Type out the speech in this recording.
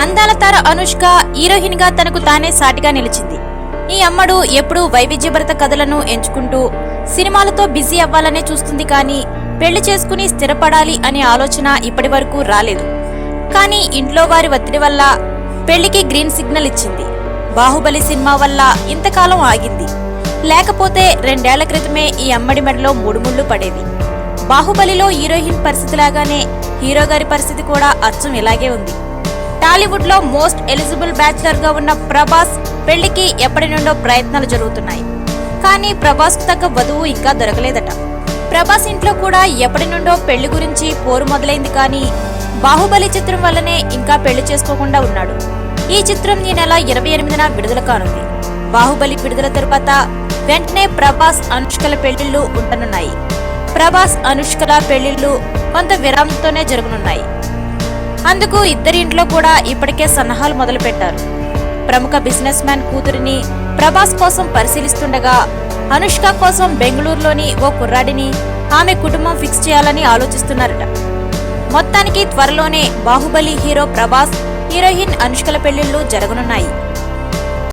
అందాల తార అనుష్క హీరోయిన్ గా తనకు తానే సాటిగా నిలిచింది. ఈ అమ్మడు ఎప్పుడూ వైవిధ్యభరిత కథలను ఎంచుకుంటూ సినిమాలతో బిజీ అవ్వాలనే చూస్తుంది, కానీ పెళ్లి చేసుకుని స్థిరపడాలి అనే ఆలోచన ఇప్పటి వరకు రాలేదు. కానీ ఇంట్లో వారి ఒత్తిడి వల్ల పెళ్లికి గ్రీన్ సిగ్నల్ ఇచ్చింది. బాహుబలి సినిమా వల్ల ఇంతకాలం ఆగింది. లేకపోతే 2 ఏళ్ల క్రితమే ఈ అమ్మడి మెడలో 3 ముళ్ళు పడేవి. బాహుబలిలో హీరోయిన్ పరిస్థితి లాగానే హీరో గారి పరిస్థితి కూడా అచ్చం ఇలాగే ఉంది. టాలీవుడ్ లో మోస్ట్ ఎలిజిబుల్ బ్యాచిలర్ గా ఉన్న ప్రభాస్ పెళ్లికి ఎప్పటి నుండో ప్రయత్నాలు జరుగుతున్నాయి. కానీ ప్రభాస్ కు తగ్గ వధువు ఇంకా దొరకలేదట. ప్రభాస్ ఇంట్లో కూడా ఎప్పటి నుండో పెళ్లి గురించి పోరు మొదలైంది, కానీ బాహుబలి చిత్రం వల్లనే ఇంకా పెళ్లి చేసుకోకుండా ఉన్నాడు. ఈ చిత్రం ఈ నెల 28న విడుదల కానుంది. బాహుబలి విడుదల తరువాత వెంటనే ప్రభాస్ అనుష్కల పెళ్లిళ్లు ఉండనున్నాయి. ప్రభాస్ అనుష్కల పెళ్లిళ్లు కొంత విరామంతోనే జరగనున్నాయి. అందుకు ఇద్దరి ఇంట్లో కూడా ఇప్పటికే సన్నాహాలు మొదలు పెట్టారు. ప్రముఖ బిజినెస్ మ్యాన్ కూతురిని ప్రభాస్ కోసం పరిశీలిస్తుండగా అనుష్క కోసం బెంగళూరులోని ఓ కుర్రాడిని ఆమె కుటుంబం ఫిక్స్ చేయాలని ఆలోచిస్తున్నారట. మొత్తానికి త్వరలోనే బాహుబలి హీరో ప్రభాస్, హీరోయిన్ అనుష్కల పెళ్లిళ్లు జరగనున్నాయి.